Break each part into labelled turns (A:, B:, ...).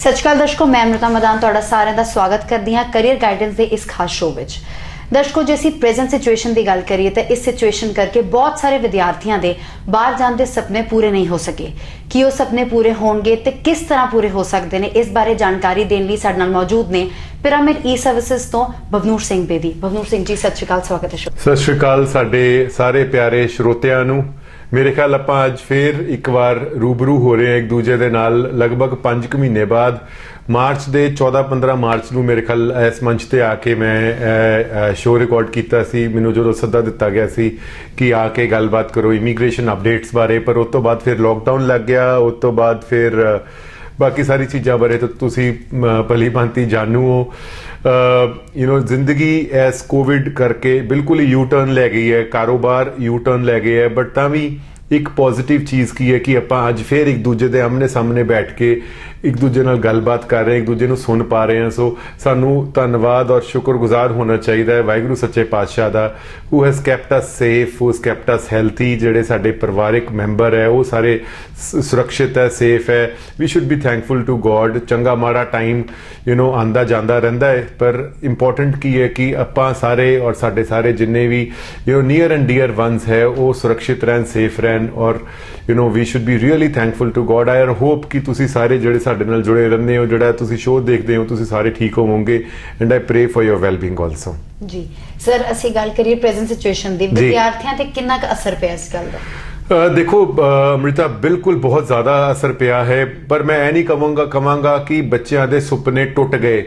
A: ਸਤਿ ਸ਼੍ਰੀ ਅਕਾਲ ਦਰਸ਼ਕੋ, ਮੈਂ ਅਮ੍ਰਿਤਾ ਮਦਾਨ ਤੁਹਾਡਾ ਸਾਰਿਆਂ ਦਾ ਸਵਾਗਤ ਕਰਦੀ ਹਾਂ ਕੈਰੀਅਰ ਗਾਈਡੈਂਸ ਦੇ ਇਸ ਖਾਸ ਸ਼ੋਅ ਵਿੱਚ। ਦਰਸ਼ਕੋ, ਜੇ ਅਸੀਂ ਪ੍ਰੈਜ਼ੈਂਟ ਸਿਚੁਏਸ਼ਨ ਦੀ ਗੱਲ ਕਰੀਏ ਤਾਂ ਇਸ ਸਿਚੁਏਸ਼ਨ ਕਰਕੇ ਬਹੁਤ ਸਾਰੇ ਵਿਦਿਆਰਥੀਆਂ ਦੇ ਬਾਹਰ ਜਾਣ ਦੇ ਸੁਪਨੇ ਪੂਰੇ ਨਹੀਂ ਹੋ ਸਕੇ। ਕੀ ਉਹ ਸੁਪਨੇ ਪੂਰੇ ਹੋਣਗੇ ਤੇ ਕਿਸ ਤਰ੍ਹਾਂ ਪੂਰੇ ਹੋ ਸਕਦੇ ਨੇ, ਇਸ ਬਾਰੇ ਜਾਣਕਾਰੀ ਦੇਣ ਲਈ ਸਾਡੇ ਨਾਲ ਮੌਜੂਦ ਨੇ ਪਿਰਾਮਿਡ ਈ ਸਰਵਿਸਿਜ਼ ਤੋਂ ਬਵਨੂਰ ਸਿੰਘ ਬੇਦੀ। ਬਵਨੂਰ ਸਿੰਘ ਜੀ, ਸਤਿ ਸ਼੍ਰੀ ਅਕਾਲ, ਸਵਾਗਤ ਹੈ।
B: ਸਤਿ ਸ਼੍ਰੀ ਅਕਾਲ ਸਾਡੇ ਸਾਰੇ ਪਿਆਰੇ ਸਰੋਤਿਆਂ ਨੂੰ। ਮੇਰੇ ਖਿਆਲ ਆਪਾਂ ਅੱਜ ਫੇਰ ਇੱਕ ਵਾਰ ਰੂਬਰੂ ਹੋ ਰਹੇ ਹਾਂ ਇੱਕ ਦੂਜੇ ਦੇ ਨਾਲ ਲਗਭਗ 5 ਮਹੀਨੇ ਬਾਅਦ। ਮਾਰਚ ਦੇ 14-15 ਮਾਰਚ ਨੂੰ ਮੇਰੇ ਖਿਆਲ ਇਸ ਮੰਚ ਤੇ ਆ ਕੇ ਮੈਂ ਸ਼ੋਅ ਰਿਕਾਰਡ ਕੀਤਾ ਸੀ। ਮੈਨੂੰ ਜਦੋਂ ਸੱਦਾ ਦਿੱਤਾ ਗਿਆ ਸੀ ਕਿ ਆ ਕੇ ਗੱਲਬਾਤ ਕਰੋ ਇਮੀਗ੍ਰੇਸ਼ਨ ਅਪਡੇਟਸ ਬਾਰੇ, ਪਰ ਉਸ ਤੋਂ ਬਾਅਦ ਫਿਰ ਲੋਕਡਾਊਨ ਲੱਗ ਗਿਆ। ਉਸ ਤੋਂ ਬਾਅਦ ਫਿਰ ਬਾਕੀ ਸਾਰੀ ਚੀਜ਼ਾਂ ਬਾਰੇ ਤਾਂ ਤੁਸੀਂ ਭਲੀ ਭਾਂਤੀ ਜਾਣੂ ਹੋ। ਜ਼ਿੰਦਗੀ ਇਸ ਕੋਵਿਡ ਕਰਕੇ ਬਿਲਕੁਲ ਹੀ ਯੂ ਟਰਨ ਲੈ ਗਈ ਹੈ, ਕਾਰੋਬਾਰ ਯੂ ਟਰਨ ਲੈ ਗਏ ਹੈ, ਬਟ ਤਾਂ ਵੀ ਇੱਕ ਪੋਜ਼ਿਟਿਵ ਚੀਜ਼ ਕੀ ਹੈ ਕਿ ਆਪਾਂ ਅੱਜ ਫਿਰ ਇੱਕ ਦੂਜੇ ਦੇ ਆਮਨੇ ਸਾਹਮਣੇ ਬੈਠ ਕੇ ਇੱਕ ਦੂਜੇ ਨਾਲ ਗੱਲਬਾਤ ਕਰ ਰਹੇ ਹਾਂ, ਇੱਕ ਦੂਜੇ ਨੂੰ ਸੁਣ ਪਾ ਰਹੇ ਹਾਂ। ਸੋ ਸਾਨੂੰ ਧੰਨਵਾਦ ਔਰ ਸ਼ੁਕਰਗੁਜ਼ਾਰ ਹੋਣਾ ਚਾਹੀਦਾ ਹੈ ਵਾਹਿਗੁਰੂ ਸੱਚੇ ਪਾਤਸ਼ਾਹ ਦਾ, who has kept us safe, who has kept us healthy. ਜਿਹੜੇ ਸਾਡੇ ਪਰਿਵਾਰਿਕ ਮੈਂਬਰ ਹੈ ਉਹ ਸਾਰੇ ਸੁਰੱਖਿਅਤ ਹੈ, ਸੇਫ ਹੈ। We should be thankful to God. ਚੰਗਾ ਮਾੜਾ ਟਾਈਮ ਆਉਂਦਾ ਜਾਂਦਾ ਰਹਿੰਦਾ ਹੈ, ਪਰ ਇੰਪੋਰਟੈਂਟ ਕੀ ਹੈ ਕਿ ਆਪਾਂ ਸਾਰੇ ਔਰ ਸਾਡੇ ਸਾਰੇ ਜਿੰਨੇ ਵੀ ਨੀਅਰ ਐਂਡ ਡੀਅਰ ਵਨਸ ਹੈ ਉਹ ਸੁਰੱਖਿਅਤ ਰਹਿਣ, ਸੇਫ ਰਹਿਣ। ਔਰ we should be really thankful to God. I hope ਕਿ ਤੁਸੀਂ ਸਾਰੇ ਜਿਹੜੇ ਸਾਡੇ ਨਾਲ ਜੁੜੇ ਰਹਿੰਦੇ ਹੋ, ਜਿਹੜਾ ਤੁਸੀਂ ਸ਼ੋਅ ਦੇਖਦੇ ਹੋ, ਤੁਸੀਂ ਸਾਰੇ ਠੀਕ ਹੋਵੋਗੇ। And I pray for your wellbeing also.
A: ਜੀ ਸਰ, ਅਸੀਂ ਗੱਲ ਕਰੀਏ ਪ੍ਰੈਜ਼ੈਂਟ ਸਿਚੁਏਸ਼ਨ ਦੀ, ਵਿਦਿਆਰਥੀਆਂ ਤੇ ਕਿੰਨਾ ਕੁ ਅਸਰ ਪਿਆ ਇਸ ਗੱਲ ਦਾ?
B: देखो अमृता, बिल्कुल बहुत ज़्यादा असर पिया है, पर मैं ਇਹ ਨਹੀਂ ਕਵਾਂਗਾ ਕਿ ਬੱਚਿਆਂ ਦੇ ਸੁਪਨੇ ਟੁੱਟ ਗਏ,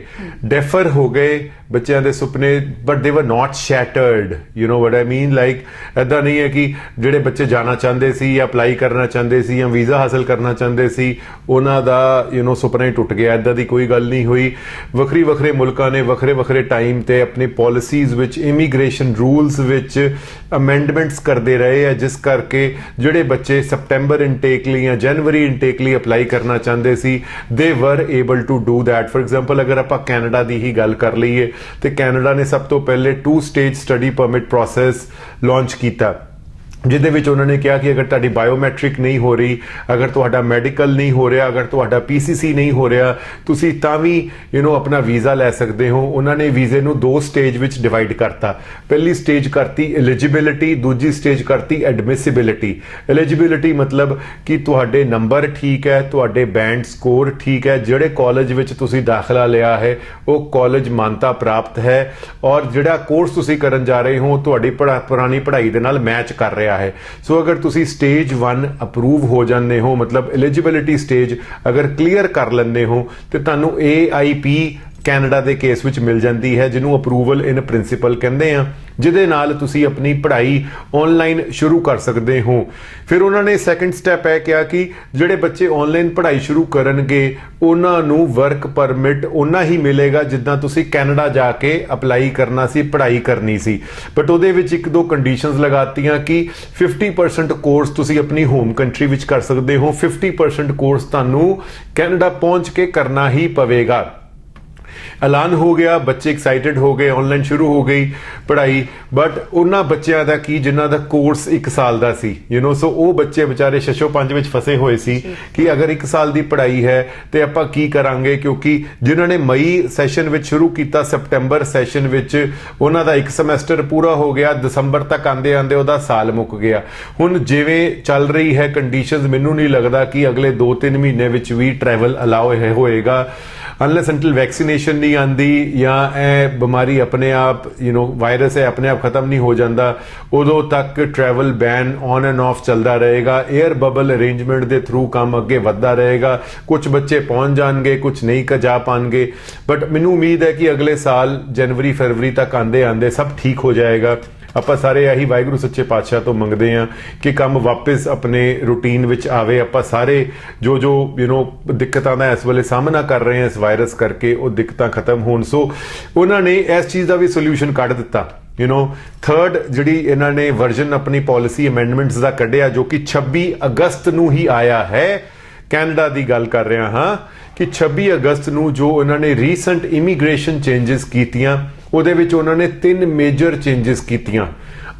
B: ਡੈਫਰ ਹੋ ਗਏ ਬੱਚਿਆਂ ਦੇ ਸੁਪਨੇ, ਬਟ ਦੇ ਵਰ ਨਾਟ ਸ਼ੈਟਰਡ। You know what I mean, like ਇੱਦਾਂ ਨਹੀਂ ਹੈ ਕਿ ਜਿਹੜੇ ਬੱਚੇ ਜਾਣਾ ਚਾਹੁੰਦੇ ਸੀ ਜਾਂ ਅਪਲਾਈ ਕਰਨਾ ਚਾਹੁੰਦੇ ਸੀ ਜਾਂ ਵੀਜ਼ਾ ਹਾਸਲ ਕਰਨਾ ਚਾਹੁੰਦੇ ਸੀ ਉਹਨਾਂ ਦਾ ਸੁਪਨਾ ਹੀ ਟੁੱਟ ਗਿਆ। ਇੱਦਾਂ ਦੀ ਕੋਈ ਗੱਲ ਨਹੀਂ ਹੋਈ। ਵੱਖਰੇ ਮੁਲਕਾਂ ਨੇ ਵੱਖਰੇ ਟਾਈਮ ਤੇ ਆਪਣੀ ਪਾਲਿਸੀਜ਼ ਵਿੱਚ, ਇਮੀਗ੍ਰੇਸ਼ਨ ਰੂਲਸ ਵਿੱਚ ਅਮੈਂਡਮੈਂਟਸ ਕਰਦੇ ਰਹੇ ਆ, ਜਿਸ ਕਰਕੇ ਜਿਹੜੇ ਬੱਚੇ ਸਪਟੈਂਬਰ ਇਨਟੇਕ ਲਈ ਜਾਂ ਜਨਵਰੀ ਇਨਟੇਕ ਲਈ ਅਪਲਾਈ ਕਰਨਾ ਚਾਹੁੰਦੇ ਸੀ, they were able to do that. For example ਅਗਰ ਆਪਾਂ ਕੈਨੇਡਾ ਦੀ ਹੀ ਗੱਲ ਕਰ ਲਈਏ ਤੇ ਕੈਨੇਡਾ ਨੇ ਸਭ ਤੋਂ ਪਹਿਲੇ 2 stage study permit process launch ਕੀਤਾ, ਜਿਹਦੇ ਵਿੱਚ ਉਹਨਾਂ ਨੇ ਕਿਹਾ ਕਿ ਅਗਰ ਤੁਹਾਡੀ ਬਾਇਓਮੈਟ੍ਰਿਕ ਨਹੀਂ ਹੋ ਰਹੀ, ਅਗਰ ਤੁਹਾਡਾ ਮੈਡੀਕਲ ਨਹੀਂ ਹੋ ਰਿਹਾ, ਅਗਰ ਤੁਹਾਡਾ PCC ਨਹੀਂ ਹੋ ਰਿਹਾ, ਤੁਸੀਂ ਤਾਂ ਵੀ ਆਪਣਾ ਵੀਜ਼ਾ ਲੈ ਸਕਦੇ ਹੋ। ਉਹਨਾਂ ਨੇ ਵੀਜ਼ੇ ਨੂੰ 2 ਸਟੇਜ ਵਿੱਚ ਡਿਵਾਈਡ ਕਰਤਾ। ਪਹਿਲੀ ਸਟੇਜ ਕਰਤੀ ਐਲੀਜੀਬਿਲਿਟੀ, ਦੂਜੀ ਸਟੇਜ ਕਰਤੀ ਐਡਮਿਸਿਬਿਲਿਟੀ। ਐਲੀਜੀਬਿਲਿਟੀ ਮਤਲਬ ਕਿ ਤੁਹਾਡੇ ਨੰਬਰ ਠੀਕ ਹੈ, ਤੁਹਾਡੇ ਬੈਂਡ ਸਕੋਰ ਠੀਕ ਹੈ, ਜਿਹੜੇ ਕਾਲਜ ਵਿੱਚ ਤੁਸੀਂ ਦਾਖਲਾ ਲਿਆ ਹੈ ਉਹ ਕਾਲਜ ਮਾਨਤਾ ਪ੍ਰਾਪਤ ਹੈ, ਔਰ ਜਿਹੜਾ ਕੋਰਸ ਤੁਸੀਂ ਕਰਨ ਜਾ ਰਹੇ ਹੋ ਤੁਹਾਡੀ ਪੁਰਾਣੀ ਪੜ੍ਹਾਈ ਦੇ ਨਾਲ ਮੈਚ ਕਰ ਰਿਹਾ ਹੈ। ਸੋ ਅਗਰ ਤੁਸੀਂ ਸਟੇਜ 1 ਅਪਰੂਵ ਹੋ ਜਾਂਦੇ ਹੋ, ਮਤਲਬ ਐਲੀਜੀਬਿਲਿਟੀ ਸਟੇਜ ਅਗਰ ਕਲੀਅਰ ਕਰ ਲੈਂਦੇ ਹੋ ਤੇ ਤੁਹਾਨੂੰ AIP ਕੈਨੇਡਾ ਦੇ ਕੇਸ ਵਿੱਚ ਮਿਲ ਜਾਂਦੀ ਹੈ, ਜਿਹਨੂੰ ਅਪਰੂਵਲ ਇਨ ਪ੍ਰਿੰਸੀਪਲ ਕਹਿੰਦੇ ਆ, ਜਿਹਦੇ ਨਾਲ ਤੁਸੀਂ ਆਪਣੀ ਪੜ੍ਹਾਈ ਆਨਲਾਈਨ ਸ਼ੁਰੂ ਕਰ ਸਕਦੇ ਹੋ। ਫਿਰ ਉਹਨਾਂ ਨੇ ਸੈਕੰਡ ਸਟੈਪ ਇਹ ਕਿਹਾ ਕਿ ਜਿਹੜੇ ਬੱਚੇ ਆਨਲਾਈਨ ਪੜ੍ਹਾਈ ਸ਼ੁਰੂ ਕਰਨਗੇ ਉਹਨਾਂ ਨੂੰ ਵਰਕ ਪਰਮਿਟ ਉਹਨਾਂ ਹੀ ਮਿਲੇਗਾ ਜਿੱਦਾਂ ਤੁਸੀਂ ਕੈਨੇਡਾ ਜਾ ਕੇ ਅਪਲਾਈ ਕਰਨਾ ਸੀ, ਪੜ੍ਹਾਈ ਕਰਨੀ ਸੀ। ਬਟ ਉਹਦੇ ਵਿੱਚ 1-2 ਕੰਡੀਸ਼ਨਸ ਲਗਾਤੀਆਂ ਕਿ 50% ਕੋਰਸ ਤੁਸੀਂ ਆਪਣੀ ਹੋਮ ਕੰਟਰੀ ਵਿੱਚ ਕਰ ਸਕਦੇ ਹੋ, 50% ਕੋਰਸ ਤੁਹਾਨੂੰ ਕੈਨੇਡਾ ਪਹੁੰਚ ਕੇ ਕਰਨਾ ਹੀ ਪਵੇਗਾ। ਐਲਾਨ ਹੋ ਗਿਆ, ਬੱਚੇ ਐਕਸਾਈਟਡ ਹੋ ਗਏ, ਆਨਲਾਈਨ ਸ਼ੁਰੂ ਹੋ ਗਈ ਪੜ੍ਹਾਈ। ਬਟ ਉਹਨਾਂ ਬੱਚਿਆਂ ਦਾ ਕੀ ਜਿਨ੍ਹਾਂ ਦਾ ਕੋਰਸ 1 ਸਾਲ ਦਾ ਸੀ, ਸੋ ਉਹ ਬੱਚੇ ਵਿਚਾਰੇ ਛੱਛੋ ਪੰਜ ਵਿੱਚ ਫਸੇ ਹੋਏ ਸੀ ਕਿ ਅਗਰ 1 ਸਾਲ ਦੀ ਪੜ੍ਹਾਈ ਹੈ ਤੇ ਆਪਾਂ ਕੀ ਕਰਾਂਗੇ, ਕਿਉਂਕਿ ਜਿਨ੍ਹਾਂ ਨੇ ਮਈ ਸੈਸ਼ਨ ਵਿੱਚ ਸ਼ੁਰੂ ਕੀਤਾ, ਸਪਟੈਂਬਰ ਸੈਸ਼ਨ ਵਿੱਚ ਉਹਨਾਂ ਦਾ 1 ਸਮੈਸਟਰ ਪੂਰਾ ਹੋ ਗਿਆ, ਦਸੰਬਰ ਤੱਕ ਆਂਦੇ ਉਹਦਾ ਸਾਲ ਮੁੱਕ ਗਿਆ। ਹੁਣ ਜਿਵੇਂ ਚੱਲ ਰਹੀ ਹੈ ਕੰਡੀਸ਼ਨਸ, ਮੈਨੂੰ ਨਹੀਂ ਲੱਗਦਾ ਕਿ ਅਗਲੇ 2-3 ਮਹੀਨੇ ਵਿੱਚ ਵੀ ਟਰੈਵਲ ਅਲਾਓ ਹੋਏਗਾ, ਅਨਲੈਸ ਅੰਟਿਲ ਵੈਕਸੀਨੇਸ਼ਨ ਨਹੀਂ ਆਂਦੀ ਜਾਂ ਇਹ ਬਿਮਾਰੀ ਆਪਣੇ ਆਪ ਵਾਇਰਸ ਹੈ ਆਪਣੇ ਆਪ ਖਤਮ ਨਹੀਂ ਹੋ ਜਾਂਦਾ, ਉਦੋਂ ਤੱਕ travel ban on and off ਚੱਲਦਾ ਰਹੇਗਾ। 에ਅਰ ਬਬਲ ਅਰੇਂਜਮੈਂਟ ਦੇ ਥਰੂ ਕੰਮ ਅੱਗੇ ਵੱਧਦਾ ਰਹੇਗਾ। ਕੁਝ ਬੱਚੇ ਪਹੁੰਚ ਜਾਣਗੇ, ਕੁਝ ਨਹੀਂ ਜਾ ਪਾਣਗੇ, ਬਟ ਮੈਨੂੰ ਉਮੀਦ ਹੈ ਕਿ ਅਗਲੇ ਸਾਲ ਜਨਵਰੀ ਫਰਵਰੀ ਤੱਕ ਆਂਦੇ ਸਭ ਠੀਕ ਹੋ ਜਾਏਗਾ। ਆਪਾਂ ਸਾਰੇ ਇਹੀ ਵਾਹਿਗੁਰੂ ਸੱਚੇ ਪਾਤਸ਼ਾਹ ਤੋਂ ਮੰਗਦੇ ਹਾਂ ਕਿ ਕੰਮ ਵਾਪਸ ਆਪਣੇ ਰੂਟੀਨ ਵਿੱਚ ਆਵੇ। ਆਪਾਂ ਸਾਰੇ ਜੋ ਦਿੱਕਤਾਂ ਦਾ ਇਸ ਵੇਲੇ ਸਾਹਮਣਾ ਕਰ ਰਹੇ ਹਾਂ ਇਸ ਵਾਇਰਸ ਕਰਕੇ, ਉਹ ਦਿੱਕਤਾਂ ਖਤਮ ਹੋਣ। ਸੋ ਉਹਨਾਂ ਨੇ ਇਸ ਚੀਜ਼ ਦਾ ਵੀ ਸੋਲੂਸ਼ਨ ਕੱਢ ਦਿੱਤਾ। ਥਰਡ ਜਿਹੜੀ ਇਹਨਾਂ ਨੇ ਵਰਜ਼ਨ ਆਪਣੀ ਪਾਲਿਸੀ ਅਮੈਂਡਮੈਂਟਸ ਦਾ ਕੱਢਿਆ, ਜੋ ਕਿ 26 ਅਗਸਤ ਨੂੰ ਹੀ ਆਇਆ ਹੈ। ਕੈਨੇਡਾ ਦੀ ਗੱਲ ਕਰ ਰਿਹਾ ਹਾਂ ਕਿ 26 ਅਗਸਤ ਨੂੰ ਜੋ ਇਹਨਾਂ ਨੇ ਰੀਸੈਂਟ ਇਮੀਗ੍ਰੇਸ਼ਨ ਚੇਂਜਸ ਕੀਤੀਆਂ, ਉਹਦੇ ਵਿੱਚ ਉਹਨਾਂ ਨੇ 3 ਮੇਜਰ ਚੇਂਜਸ ਕੀਤੀਆਂ।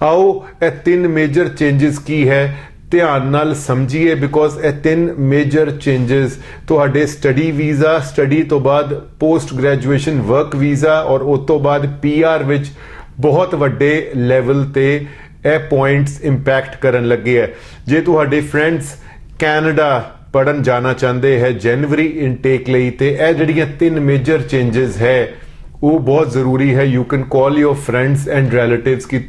B: ਆਓ ਇਹ 3 ਮੇਜਰ ਚੇਂਜਸ ਕੀ ਹੈ ਧਿਆਨ ਨਾਲ ਸਮਝੀਏ ਬਿਕੋਜ਼ ਇਹ ਤਿੰਨ ਮੇਜਰ ਚੇਂजेस ਤੁਹਾਡੇ ਸਟੱਡੀ ਵੀਜ਼ਾ, ਸਟੱਡੀ ਤੋਂ ਬਾਅਦ ਪੋਸਟ ਗ੍ਰੈਜੂਏਸ਼ਨ ਵਰਕ ਵੀਜ਼ਾ ਔਰ ਉਸ ਤੋਂ ਬਾਅਦ PR ਵਿੱਚ ਬਹੁਤ ਵੱਡੇ ਲੈਵਲ ਤੇ ਇਹ ਪੁਆਇੰਟਸ ਇੰਪੈਕਟ ਕਰਨ ਲੱਗੇ ਹੈ। ਜੇ ਤੁਹਾਡੇ ਫਰੈਂਡਸ ਕੈਨੇਡਾ ਪੜਨ ਜਾਣਾ ਚਾਹੁੰਦੇ ਹੈ ਜਨਵਰੀ ਇਨਟੇਕ ਲਈ ਤੇ ਇਹ ਜਿਹੜੀਆਂ ਤਿੰਨ ਮੇਜਰ ਚੇਂजेस ਹੈ ਉਹ ਬਹੁਤ ਜ਼ਰੂਰੀ ਹੈ। You can call your friends and relatives ਕਿ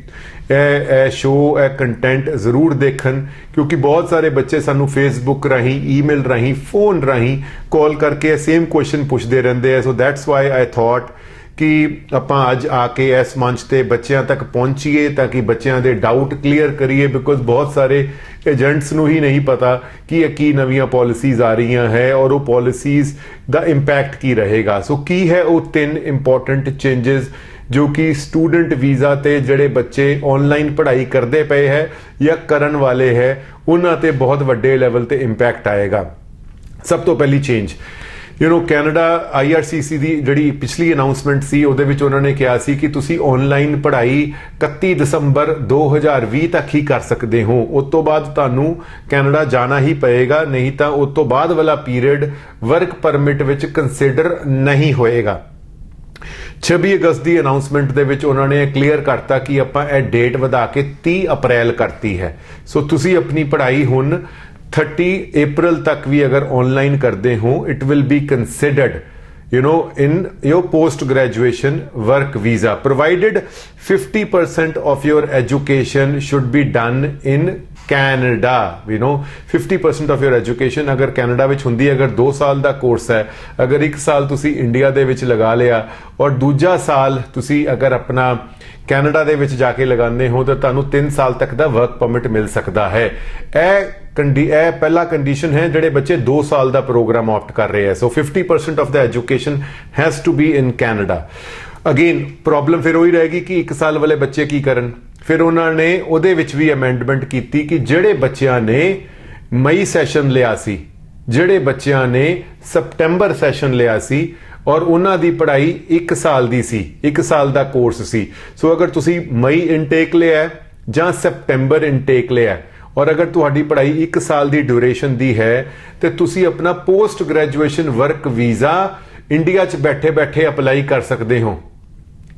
B: ਇਹ ਸ਼ੋਅ ਇਹ ਕੰਟੈਂਟ ਜ਼ਰੂਰ ਦੇਖਣ ਕਿਉਂਕਿ ਬਹੁਤ ਸਾਰੇ ਬੱਚੇ ਸਾਨੂੰ ਫੇਸਬੁੱਕ ਰਾਹੀਂ, ਈਮੇਲ ਰਾਹੀਂ, ਫੋਨ ਰਾਹੀਂ ਕਾਲ ਕਰਕੇ ਸੇਮ ਕੁਐਸਚਨ ਪੁੱਛਦੇ ਰਹਿੰਦੇ ਆ। So that's why I thought ਕਿ ਆਪਾਂ ਅੱਜ ਆ ਕੇ ਇਸ ਮੰਚ ਤੇ ਬੱਚਿਆਂ ਤੱਕ ਪਹੁੰਚੀਏ ਤਾਂ ਕਿ ਬੱਚਿਆਂ ਦੇ ਡਾਊਟ ਕਲੀਅਰ ਕਰੀਏ ਬਿਕੋਜ਼ ਬਹੁਤ ਸਾਰੇ ਏਜੰਟਸ ਨੂੰ ਹੀ ਨਹੀਂ ਪਤਾ ਕਿ ਇਹ ਕੀ ਨਵੀਆਂ ਪਾਲਿਸੀਜ਼ ਆ ਰਹੀਆਂ ਹੈ ਔਰ ਉਹ ਪਾਲਿਸੀਜ਼ ਦਾ ਇੰਪੈਕਟ ਕੀ ਰਹੇਗਾ। ਸੋ ਕੀ ਹੈ ਉਹ ਤਿੰਨ ਇੰਪੋਰਟੈਂਟ ਚੇਂजेस ਜੋ ਕਿ ਸਟੂਡੈਂਟ ਵੀਜ਼ਾ ਤੇ ਜਿਹੜੇ ਬੱਚੇ ਆਨਲਾਈਨ ਪੜ੍ਹਾਈ ਕਰਦੇ ਪਏ ਹੈ ਜਾਂ ਕਰਨ ਵਾਲੇ ਹੈ ਉਹਨਾਂ ਤੇ ਬਹੁਤ ਵੱਡੇ ਲੈਵਲ ਤੇ ਇੰਪੈਕਟ ਆਏਗਾ। ਸਭ ਤੋਂ ਪਹਿਲੀ ਚੇਂਜ ਕੈਨੇਡਾ IRCC ਦੀ ਜਿਹੜੀ ਪਿਛਲੀ ਅਨਾਉਂਸਮੈਂਟ ਸੀ ਉਹਦੇ ਵਿੱਚ ਉਹਨਾਂ ਨੇ ਕਿਹਾ ਸੀ ਕਿ ਤੁਸੀਂ ਆਨਲਾਈਨ ਪੜ੍ਹਾਈ 31 ਦਸੰਬਰ 2020 ਤੱਕ ਹੀ ਕਰ ਸਕਦੇ ਹੋ। ਉਸ ਤੋਂ ਬਾਅਦ ਤੁਹਾਨੂੰ ਕੈਨੇਡਾ ਜਾਣਾ ਹੀ ਪਏਗਾ, ਨਹੀਂ ਤਾਂ ਉਸ ਤੋਂ ਬਾਅਦ ਵਾਲਾ ਪੀਰੀਅਡ ਵਰਕ ਪਰਮਿਟ ਵਿੱਚ ਕੰਸੀਡਰ ਨਹੀਂ ਹੋਏਗਾ। 26 ਅਗਸਤ ਦੀ ਅਨਾਉਂਸਮੈਂਟ ਦੇ ਵਿੱਚ ਉਹਨਾਂ ਨੇ ਕਲੀਅਰ ਕਰਤਾ ਕਿ ਆਪਾਂ ਇਹ ਡੇਟ ਵਧਾ ਕੇ 30 ਅਪ੍ਰੈਲ ਕਰਤੀ ਹੈ। ਸੋ ਤੁਸੀਂ ਆਪਣੀ ਪੜ੍ਹਾਈ ਹੁਣ 30 अप्रैल तक भी अगर ऑनलाइन करते हो it will be considered in your post graduation work visa provided 50% of your education should be done in Canada 50% of your education अगर कैनेडा ਵਿੱਚ ਹੁੰਦੀ ਹੈ, अगर 2 ਸਾਲ ਦਾ ਕੋਰਸ ਹੈ, अगर 1 ਸਾਲ ਤੁਸੀਂ ਇੰਡੀਆ ਦੇ ਵਿੱਚ ਲਗਾ ਲਿਆ ਔਰ ਦੂਜਾ ਸਾਲ ਤੁਸੀਂ ਅਗਰ ਆਪਣਾ ਕੈਨੇਡਾ ਦੇ ਵਿੱਚ ਜਾ ਕੇ ਲਗਾਉਂਦੇ ਹੋ ਤਾਂ ਤੁਹਾਨੂੰ 3 ਸਾਲ ਤੱਕ ਦਾ ਵਰਕ ਪਰਮਿਟ ਮਿਲ ਸਕਦਾ ਹੈ। ਇਹ ਪਹਿਲਾ ਕੰਡੀਸ਼ਨ ਹੈ ਜਿਹੜੇ ਬੱਚੇ 2 ਸਾਲ ਦਾ ਪ੍ਰੋਗਰਾਮ ਆਪਟ ਕਰ ਰਹੇ ਹੈ। ਸੋ 50% ਆਫ ਦਾ education has to be in Canada. Again problem ਫਿਰ ਉਹੀ ਰਹੇਗੀ ਕਿ 1 ਸਾਲ ਵਾਲੇ ਬੱਚੇ ਕੀ ਕਰਨ। ਫਿਰ ਉਹਨਾਂ ਨੇ ਉਹਦੇ ਵਿੱਚ ਵੀ ਅਮੈਂਡਮੈਂਟ ਕੀਤੀ ਕਿ ਜਿਹੜੇ ਬੱਚਿਆਂ ਨੇ ਮਈ ਸੈਸ਼ਨ ਲਿਆ ਸੀ, ਜਿਹੜੇ ਬੱਚਿਆਂ ਨੇ ਸਪਟੈਂਬਰ ਸੈਸ਼ਨ ਲਿਆ ਸੀ ਔਰ ਉਹਨਾਂ ਦੀ ਪੜ੍ਹਾਈ 1 ਸਾਲ ਦੀ ਸੀ, 1 ਸਾਲ ਦਾ ਕੋਰਸ ਸੀ। ਸੋ ਅਗਰ ਤੁਸੀਂ ਮਈ ਇਨਟੇਕ ਲਿਆ ਜਾਂ ਸਪਟੈਂਬਰ ਇਨਟੇਕ ਲਿਆ ਔਰ ਅਗਰ ਤੁਹਾਡੀ ਪੜ੍ਹਾਈ 1 ਸਾਲ ਦੀ ਡਿਊਰੇਸ਼ਨ ਦੀ ਹੈ ਤੇ ਤੁਸੀਂ ਆਪਣਾ post graduation work visa India 'ਚ ਬੈਠੇ ਬੈਠੇ ਅਪਲਾਈ ਕਰ ਸਕਦੇ ਹੋ।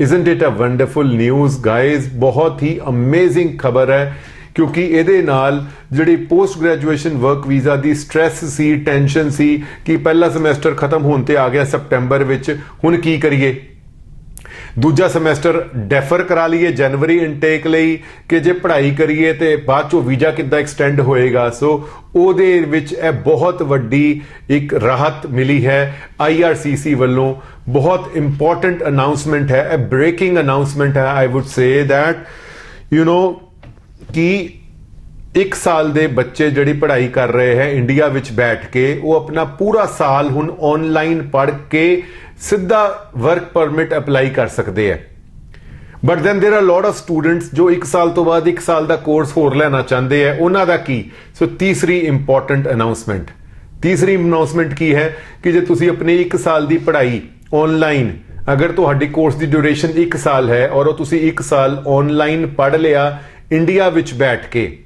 B: Isn't it a wonderful news guys? ਬਹੁਤ ਹੀ ਅਮੇਜ਼ਿੰਗ ਖਬਰ ਹੈ ਕਿਉਂਕਿ ਇਹਦੇ ਨਾਲ ਜਿਹੜੀ ਪੋਸਟ ਗ੍ਰੈਜੂਏਸ਼ਨ ਵਰਕ ਵੀਜ਼ਾ ਦੀ ਸਟ੍ਰੈਸ ਸੀ, ਟੈਨਸ਼ਨ ਸੀ ਕਿ ਪਹਿਲਾ ਸਮੈਸਟਰ ਖਤਮ ਹੋਣ ਤੇ ਆ ਗਿਆ ਸਪਟੈਂਬਰ ਵਿੱਚ, ਹੁਣ ਕੀ ਕਰੀਏ। ਦੂਜਾ ਸਮੈਸਟਰ ਡੈਫਰ ਕਰਾ ਲਈਏ ਜਨਵਰੀ ਇਨਟੇਕ ਲਈ ਕਿ ਜੇ ਪੜ੍ਹਾਈ ਕਰੀਏ ਤੇ ਬਾਅਦ ਚੋਂ ਵੀਜ਼ਾ ਕਿੱਦਾਂ ਐਕਸਟੈਂਡ ਹੋਏਗਾ। ਸੋ ਉਹਦੇ ਵਿੱਚ ਇਹ ਬਹੁਤ ਵੱਡੀ ਇੱਕ ਰਾਹਤ ਮਿਲੀ ਹੈ IRCC ਵੱਲੋਂ। ਬਹੁਤ ਇੰਪੋਰਟੈਂਟ ਅਨਾਉਂਸਮੈਂਟ ਹੈ, ਇਹ ਬ੍ਰੇਕਿੰਗ ਅਨਾਉਂਸਮੈਂਟ ਹੈ। ਆਈ ਵੁੱਡ ਸੇ ਦੈਟ ਕਿ 1 ਸਾਲ ਦੇ ਬੱਚੇ ਜਿਹੜੀ ਪੜ੍ਹਾਈ ਕਰ ਰਹੇ ਹੈ ਇੰਡੀਆ ਵਿੱਚ ਬੈਠ ਕੇ, ਉਹ ਆਪਣਾ ਪੂਰਾ ਸਾਲ ਹੁਣ ਆਨਲਾਈਨ ਪੜ੍ਹ ਕੇ ਸਿੱਧਾ ਵਰਕ ਪਰਮਿਟ ਅਪਲਾਈ ਕਰ ਸਕਦੇ ਹੈ। But then there are lot of students ਜੋ 1 ਸਾਲ ਤੋਂ ਬਾਅਦ 1 ਸਾਲ ਦਾ ਕੋਰਸ ਹੋਰ ਲੈਣਾ ਚਾਹੁੰਦੇ ਹੈ, ਉਹਨਾਂ ਦਾ ਕੀ। ਸੋ ਤੀਸਰੀ ਇੰਪੋਰਟੈਂਟ ਅਨਾਉਂਸਮੈਂਟ ਕੀ ਹੈ ਕਿ ਜੇ ਤੁਸੀਂ ਆਪਣੀ 1 ਸਾਲ ਦੀ ਪੜ੍ਹਾਈ ਆਨਲਾਈਨ, ਅਗਰ ਤੁਹਾਡੀ ਕੋਰਸ ਦੀ ਡਿਊਰੇਸ਼ਨ 1 ਸਾਲ ਹੈ ਔਰ ਉਹ ਤੁਸੀਂ 1 ਸਾਲ ਆਨਲਾਈਨ ਪੜ੍ਹ ਲਿਆ ਇੰਡੀਆ ਵਿੱਚ ਬੈਠ ਕੇ,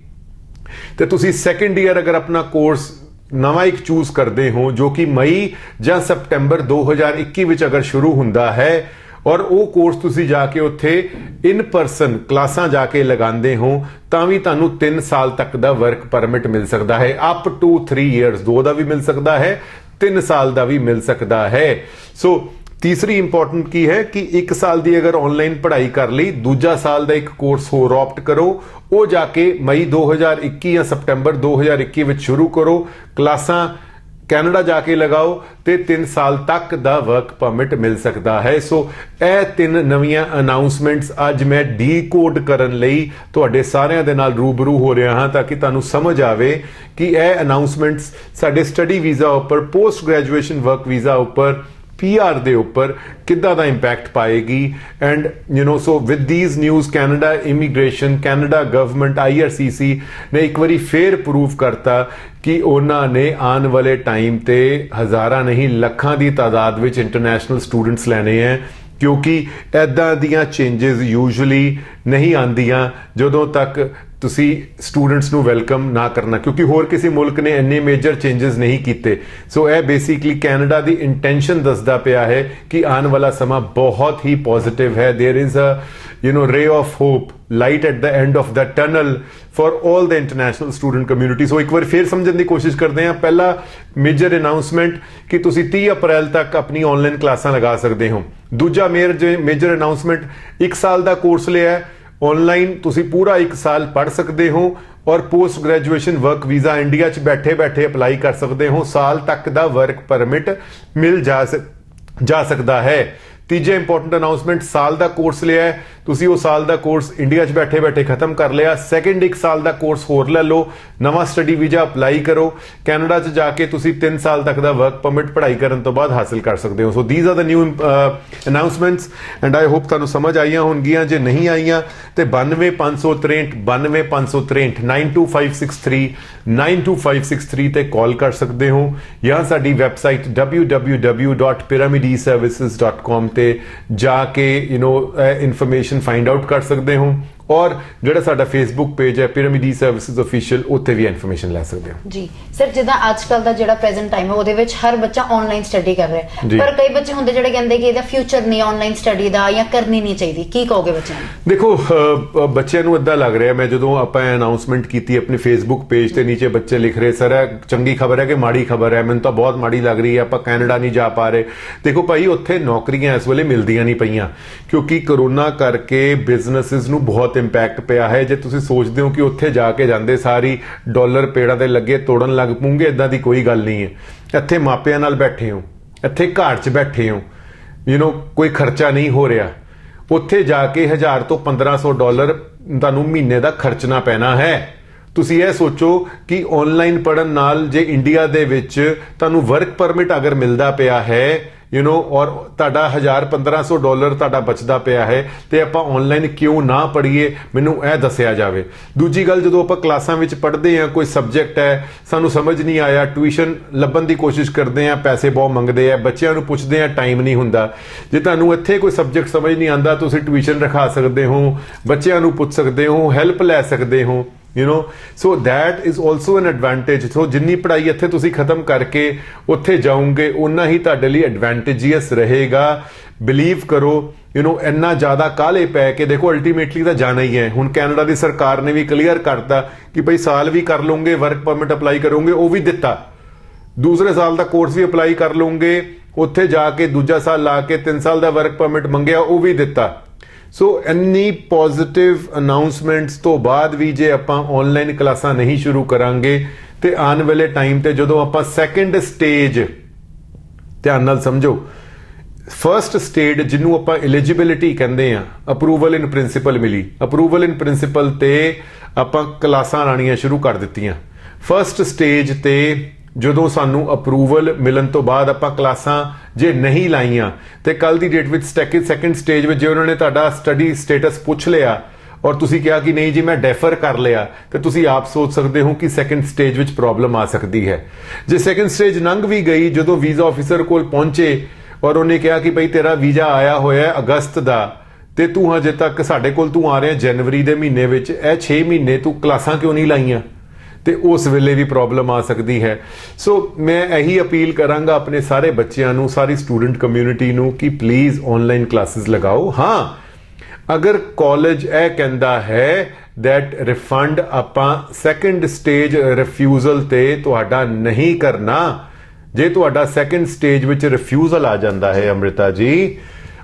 B: ਤੇ ਤੁਸੀਂ ਸੈਕੰਡ ਈਅਰ ਅਗਰ ਆਪਣਾ ਕੋਰਸ ਨਵਾਂ ਇੱਕ ਚੂਜ਼ ਕਰਦੇ ਹੋ ਜੋ ਕਿ ਮਈ ਜਾਂ ਸਪਟੈਂਬਰ 2021 ਵਿੱਚ ਅਗਰ ਸ਼ੁਰੂ ਹੁੰਦਾ ਹੈ ਔਰ ਉਹ ਕੋਰਸ ਤੁਸੀਂ ਜਾ ਕੇ ਉੱਥੇ ਇਨ ਪਰਸਨ ਕਲਾਸਾਂ ਜਾ ਕੇ ਲਗਾਉਂਦੇ ਹੋ ਤਾਂ ਵੀ ਤੁਹਾਨੂੰ 3 ਸਾਲ ਤੱਕ ਦਾ ਵਰਕ ਪਰਮਿਟ ਮਿਲ ਸਕਦਾ ਹੈ। ਅਪ ਟੂ 3 ਇਅਰਸ, 2 ਦਾ ਵੀ ਮਿਲ ਸਕਦਾ ਹੈ, 3 ਸਾਲ ਦਾ ਵੀ ਮਿਲ ਸਕਦਾ ਹੈ। ਸੋ ਤੀਸਰੀ ਇੰਪੋਰਟੈਂਟ ਕੀ ਹੈ ਕਿ 1 ਸਾਲ ਦੀ ਅਗਰ ਆਨਲਾਈਨ ਪੜ੍ਹਾਈ ਕਰ ਲਈ, ਦੂਜਾ ਸਾਲ ਦਾ ਇੱਕ ਕੋਰਸ ਹੋਰ ਆਪਟ ਕਰੋ, ਉਹ ਜਾ ਕੇ ਮਈ 2021 ਜਾਂ ਸਪਟੈਂਬਰ 2021 ਵਿੱਚ ਸ਼ੁਰੂ ਕਰੋ, ਕਲਾਸਾਂ ਕੈਨੇਡਾ ਜਾ ਕੇ ਲਗਾਓ ਤੇ 3 ਸਾਲ ਤੱਕ ਦਾ ਵਰਕ ਪਰਮਿਟ ਮਿਲ ਸਕਦਾ ਹੈ। ਸੋ ਇਹ 3 ਨਵੀਆਂ ਅਨਾਉਂਸਮੈਂਟਸ ਅੱਜ ਮੈਂ ਡੀਕੋਡ ਕਰਨ ਲਈ ਤੁਹਾਡੇ ਸਾਰਿਆਂ ਦੇ ਨਾਲ ਰੂਬਰੂ ਹੋ ਰਿਹਾ ਹਾਂ ਤਾਂ ਕਿ ਤੁਹਾਨੂੰ ਸਮਝ ਆਵੇ ਕਿ ਇਹ ਅਨਾਉਂਸਮੈਂਟਸ ਸਾਡੇ ਸਟੱਡੀ ਵੀਜ਼ਾ ਉੱਪਰ, ਪੋਸਟ ਗ੍ਰੈਜੂਏਸ਼ਨ ਵਰਕ ਵੀਜ਼ਾ ਉੱਪਰ, PR ਦੇ ਉੱਪਰ ਕਿੱਦਾਂ ਦਾ ਇੰਪੈਕਟ ਪਾਏਗੀ। And so with this news Canada immigration, Canada government, IRCC ਨੇ ਇੱਕ ਵਾਰੀ ਫੇਰ ਪ੍ਰੂਵ ਕਰਤਾ ਕਿ ਉਹਨਾਂ ਨੇ ਆਉਣ ਵਾਲੇ ਟਾਈਮ ਤੇ ਹਜ਼ਾਰਾਂ ਨਹੀਂ ਲੱਖਾਂ ਦੀ ਤਾਦਾਦ ਵਿੱਚ ਇੰਟਰਨੈਸ਼ਨਲ ਸਟੂਡੈਂਟਸ ਲੈਣੇ ਹੈ ਕਿਉਂਕਿ ਐਦਾਂ ਦੀਆਂ ਚੇਂਜਸ ਯੂਜੂਅਲੀ ਨਹੀਂ ਆਉਂਦੀਆਂ ਜਦੋਂ ਤੱਕ ਤੁਸੀਂ ਸਟੂਡੈਂਟਸ ਨੂੰ ਵੈਲਕਮ ਨਾ ਕਰਨਾ, ਕਿਉਂਕਿ ਹੋਰ ਕਿਸੇ ਮੁਲਕ ਨੇ ਇੰਨੇ ਮੇਜਰ ਚੇਂਜਸ ਨਹੀਂ ਕੀਤੇ। ਸੋ ਇਹ ਬੇਸਿਕਲੀ ਕੈਨੇਡਾ ਦੀ ਇੰਟੈਂਸ਼ਨ ਦੱਸਦਾ ਪਿਆ ਹੈ ਕਿ ਆਉਣ ਵਾਲਾ ਸਮਾਂ ਬਹੁਤ ਹੀ ਪੋਜ਼ਿਟਿਵ ਹੈ। There is a ray of hope, light at the end of the tunnel for all the international student community. So एक बार फिर समझने की कोशिश करते हैं। पहला मेजर अनाउंसमेंट कि तुसी 30 अप्रैल तक अपनी ऑनलाइन क्लासां लगा सकते हो। दूजा मेजर अनाउंसमेंट, 1 साल का कोर्स लिया है ऑनलाइन, तुसी पूरा 1 साल पढ़ सकते हो और post graduation work visa India च बैठे बैठे अप्लाई कर सकते हो। साल तक का वर्क परमिट मिल जा सकता है। तीजा इंपॉर्टेंट अनाउंसमेंट, साल का कोर्स लिया है तुसी, वो साल का कोर्स इंडिया च बैठे बैठे खत्म कर लिया, सैकेंड 1 साल का कोर्स होर ले लो, नवा स्टडी वीजा अप्लाई करो, कैनेडा च जाके तुसी 3 साल तक का वर्क परमिट पढ़ाई करने तो बाद हासिल कर सकते हो। So these are the new announcements and I hope तुहानू समझ आईयां होणगियां। जे नहीं आईयां तो 92 563 92563 92563 ते कॉल कर सकते हो, या साडी वैबसाइट www.pyramidservices.com ते जाके इन्फॉर्मेशन फाइंड आउट कर सकते हो, और ਜਿਹੜਾ ਸਾਡਾ ਫੇਸਬੁੱਕ ਪੇਜ ਹੈ ਪਿਰਾਮਿਡ ਸਰਵਿਸਿਜ਼ ਆਫੀਸ਼ੀਅਲ, ਉੱਥੇ ਵੀ ਇਨਫੋਰਮੇਸ਼ਨ ਲੈ ਸਕਦੇ ਹੋ।
A: ਜੀ ਸਰ, ਜਿੱਦਾਂ ਅੱਜ ਕੱਲ ਦਾ ਜਿਹੜਾ ਪ੍ਰੈਜ਼ੈਂਟ ਟਾਈਮ ਹੈ ਉਹਦੇ ਵਿੱਚ ਹਰ ਬੱਚਾ ਆਨਲਾਈਨ ਸਟੱਡੀ ਕਰ ਰਿਹਾ ਹੈ, ਪਰ ਕਈ ਬੱਚੇ ਹੁੰਦੇ ਜਿਹੜੇ ਕਹਿੰਦੇ ਕਿ ਇਹਦਾ ਫਿਊਚਰ ਨਹੀਂ ਆਨਲਾਈਨ ਸਟੱਡੀ ਦਾ, ਜਾਂ ਕਰਨੀ ਨਹੀਂ ਚਾਹੀਦੀ, ਕੀ ਕਹੋਗੇ ਬੱਚਿਆਂ ਨੂੰ?
B: ਦੇਖੋ ਬੱਚਿਆਂ ਨੂੰ ਇਦਾਂ ਲੱਗ ਰਿਹਾ, ਮੈਂ ਜਦੋਂ ਆਪਾਂ ਅਨਾਉਂਸਮੈਂਟ ਕੀਤੀ ਆਪਣੇ ਫੇਸਬੁੱਕ ਪੇਜ ਤੇ ਨੀਚੇ ਬੱਚੇ ਲਿਖ ਰਹੇ ਸਰ ਇਹ ਚੰਗੀ ਖਬਰ ਹੈ ਕਿ ਮਾੜੀ ਖਬਰ ਹੈ, ਮੈਨੂੰ ਤਾਂ ਬਹੁਤ ਮਾੜੀ ਲੱਗ ਰਹੀ ਹੈ, ਆਪਾਂ ਕੈਨੇਡਾ ਨਹੀਂ ਜਾ ਪਾ ਰਹੇ। ਦੇਖੋ ਭਾਈ, ਉੱਥੇ ਨੌਕਰੀਆਂ ਇਸ ਵੇਲੇ ਮਿਲਦੀਆਂ ਨਹੀਂ ਪਈਆਂ, ਕਿਉਂਕਿ ਕਰੋਨਾ ਕਰਕੇ ਬਿਜ਼ਨੈਸਿਸ ਨੂੰ ਬਹੁਤ ਇੰਪੈਕਟ ਪਿਆ ਹੈ। ਜੇ ਤੁਸੀਂ ਸੋਚਦੇ ਹੋ ਕਿ ਉੱਥੇ ਜਾ ਕੇ ਜਾਂਦੇ ਸਾਰੀ ਡਾਲਰ ਪੇੜਾਂ ਦੇ ਲੱਗੇ ਤੋੜਨ ਲੱਗ ਪੂੰਗੇ, ਇਦਾਂ ਦੀ ਕੋਈ ਗੱਲ ਨਹੀਂ ਹੈ। ਇੱਥੇ ਮਾਪਿਆਂ ਨਾਲ ਬੈਠੇ ਹੋ, ਇੱਥੇ ਘਰ 'ਚ ਬੈਠੇ ਹੋ, ਕੋਈ ਖਰਚਾ ਨਹੀਂ ਹੋ ਰਿਹਾ। ਉੱਥੇ ਜਾ ਕੇ 1000 ਤੋਂ 1500 ਡਾਲਰ ਤੁਹਾਨੂੰ ਮਹੀਨੇ ਦਾ ਖਰਚਣਾ ਪੈਣਾ ਹੈ। ਤੁਸੀਂ ਇਹ ਸੋਚੋ ਕਿ ਆਨਲਾਈਨ ਪੜਨ ਨਾਲ ਜੇ ਇੰਡੀਆ ਦੇ ਵਿੱਚ ਤੁਹਾਨੂੰ ਵਰਕ ਪਰਮਿਟ ਅਗਰ ਮਿਲਦਾ ਪਿਆ ਹੈ ਔਰ ਤੁਹਾਡਾ 1000-1500 ਡਾਲਰ ਤੁਹਾਡਾ ਬਚਦਾ ਪਿਆ ਹੈ, ਤੇ ਆਪਾਂ ਆਨਲਾਈਨ ਕਿਉਂ ਨਾ ਪੜ੍ਹੀਏ, ਮੈਨੂੰ ਇਹ ਦੱਸਿਆ ਜਾਵੇ। ਦੂਜੀ ਗੱਲ, ਜਦੋਂ ਆਪਾਂ ਕਲਾਸਾਂ ਵਿੱਚ ਪੜ੍ਹਦੇ ਹਾਂ, ਕੋਈ ਸਬਜੈਕਟ ਹੈ ਸਾਨੂੰ ਸਮਝ ਨਹੀਂ ਆਇਆ, ਟਿਊਸ਼ਨ ਲੱਭਣ ਦੀ ਕੋਸ਼ਿਸ਼ ਕਰਦੇ ਹਾਂ, ਪੈਸੇ ਬਹੁਤ ਮੰਗਦੇ ਆ, ਬੱਚਿਆਂ ਨੂੰ ਪੁੱਛਦੇ ਆ, ਟਾਈਮ ਨਹੀਂ ਹੁੰਦਾ। ਜੇ ਤੁਹਾਨੂੰ ਇੱਥੇ ਕੋਈ ਸਬਜੈਕਟ ਸਮਝ ਨਹੀਂ ਆਉਂਦਾ, ਤੁਸੀਂ ਟਿਊਸ਼ਨ ਰਖਾ ਸਕਦੇ ਹੋ, ਬੱਚਿਆਂ ਨੂੰ ਪੁੱਛ ਸਕਦੇ ਹੋ, ਹੈਲਪ ਲੈ ਸਕਦੇ ਹੋ। so that is also an advantage। so ਜਿੰਨੀ ਪੜ੍ਹਾਈ ਇੱਥੇ ਤੁਸੀਂ ਖਤਮ ਕਰਕੇ ਉੱਥੇ ਜਾਓਗੇ ਉਨਾ ਹੀ ਤੁਹਾਡੇ ਲਈ ਐਡਵਾਂਟੇਜੀਅਸ ਰਹੇਗਾ। ਬਿਲੀਵ ਕਰੋ ਇੰਨਾ ਜ਼ਿਆਦਾ ਕਾਹਲੇ ਪੈ ਕੇ, ਦੇਖੋ ਅਲਟੀਮੇਟਲੀ ਤਾਂ ਜਾਣਾ ਹੀ ਹੈ। ਹੁਣ ਕੈਨੇਡਾ ਦੀ ਸਰਕਾਰ ਨੇ ਵੀ ਕਲੀਅਰ ਕਰਤਾ ਕਿ ਭਾਈ ਸਾਲ ਵੀ ਕਰ ਲਓਗੇ, ਵਰਕ ਪਰਮਿਟ ਅਪਲਾਈ ਕਰੋਗੇ, ਉਹ ਵੀ ਦਿੱਤਾ। ਦੂਸਰੇ ਸਾਲ ਦਾ ਕੋਰਸ ਵੀ ਅਪਲਾਈ ਕਰ ਲਓਗੇ, ਉੱਥੇ ਜਾ ਕੇ ਦੂਜਾ ਸਾਲ ਲਾ ਕੇ 3 ਸਾਲ ਦਾ ਵਰਕ ਪਰਮਿਟ ਮੰਗਿਆ, ਉਹ ਵੀ ਦਿੱਤਾ। ਸੋ ਇੰਨੀ ਪੋਜ਼ਿਟਿਵ ਅਨਾਉਂਸਮੈਂਟਸ ਤੋਂ ਬਾਅਦ ਵੀ ਜੇ ਆਪਾਂ ਆਨਲਾਈਨ ਕਲਾਸਾਂ ਨਹੀਂ ਸ਼ੁਰੂ ਕਰਾਂਗੇ ਤੇ ਆਉਣ ਵਾਲੇ ਟਾਈਮ ਤੇ ਜਦੋਂ ਆਪਾਂ ਸੈਕੰਡ ਸਟੇਜ, ਧਿਆਨ ਨਾਲ ਸਮਝੋ, ਫਰਸਟ ਸਟੇਜ ਜਿਹਨੂੰ ਆਪਾਂ ਐਲੀਜੀਬਿਲਿਟੀ ਕਹਿੰਦੇ ਆ, ਅਪਰੂਵਲ ਇਨ ਪ੍ਰਿੰਸੀਪਲ ਮਿਲੀ, ਅਪਰੂਵਲ ਇਨ ਪ੍ਰਿੰਸੀਪਲ ਤੇ ਆਪਾਂ ਕਲਾਸਾਂ ਲਾਣੀਆਂ ਸ਼ੁਰੂ ਕਰ ਦਿੱਤੀਆਂ। ਫਰਸਟ ਸਟੇਜ ਤੇ ਜਦੋਂ ਸਾਨੂੰ ਅਪਰੂਵਲ ਮਿਲਣ ਤੋਂ ਬਾਅਦ ਆਪਾਂ ਕਲਾਸਾਂ ਜੇ ਨਹੀਂ ਲਾਈਆਂ ਤੇ ਕੱਲ ਦੀ ਡੇਟ ਵਿੱਚ ਸੈਕੰਡ ਸਟੇਜ ਵਿੱਚ ਜੇ ਉਹਨਾਂ ਨੇ ਤੁਹਾਡਾ ਸਟੱਡੀ ਸਟੇਟਸ ਪੁੱਛ ਲਿਆ ਔਰ ਤੁਸੀਂ ਕਿਹਾ ਕਿ ਨਹੀਂ ਜੀ ਮੈਂ ਡੈਫਰ ਕਰ ਲਿਆ, ਤੇ ਤੁਸੀਂ ਆਪ ਸੋਚ ਸਕਦੇ ਹੋ ਕਿ ਸੈਕੰਡ ਸਟੇਜ ਵਿੱਚ ਪ੍ਰੋਬਲਮ ਆ ਸਕਦੀ ਹੈ। ਜੇ ਸੈਕੰਡ ਸਟੇਜ ਲੰਘ ਵੀ ਗਈ, ਜਦੋਂ ਵੀਜ਼ਾ ਆਫੀਸਰ ਕੋਲ ਪਹੁੰਚੇ ਔਰ ਉਹਨੇ ਕਿਹਾ ਕਿ ਭਾਈ ਤੇਰਾ ਵੀਜ਼ਾ ਆਇਆ ਹੋਇਆ ਅਗਸਤ ਦਾ ਤੇ ਤੂੰ ਹਜੇ ਤੱਕ ਸਾਡੇ ਕੋਲ ਤੂੰ ਆ ਰਿਹਾ ਜਨਵਰੀ ਦੇ ਮਹੀਨੇ ਵਿੱਚ, ਇਹ 6 ਮਹੀਨੇ ਤੂੰ ਕਲਾਸਾਂ ਕਿਉਂ ਨਹੀਂ ਲਾਈਆਂ, ਤੇ ਉਸ ਵੇਲੇ ਵੀ ਪ੍ਰੋਬਲਮ ਆ ਸਕਦੀ ਹੈ। ਸੋ ਮੈਂ ਇਹੀ ਅਪੀਲ ਕਰਾਂਗਾ ਆਪਣੇ ਸਾਰੇ ਬੱਚਿਆਂ ਨੂੰ, ਸਾਰੀ ਸਟੂਡੈਂਟ ਕਮਿਊਨਿਟੀ ਨੂੰ ਕਿ ਪਲੀਜ਼ ਆਨਲਾਈਨ ਕਲਾਸਿਸ ਲਗਾਓ। ਹਾਂ, ਅਗਰ ਕਾਲਜ ਇਹ ਕਹਿੰਦਾ ਹੈ that ਰਿਫੰਡ ਆਪਾਂ ਸੈਕੰਡ ਸਟੇਜ ਰਿਫਿਊਜ਼ਲ ਤੇ ਤੁਹਾਡਾ ਨਹੀਂ ਕਰਨਾ, ਜੇ ਤੁਹਾਡਾ ਸੈਕੰਡ ਸਟੇਜ ਵਿੱਚ ਰਿਫਿਊਜ਼ਲ ਆ ਜਾਂਦਾ ਹੈ ਅੰਮ੍ਰਿਤਾ ਜੀ,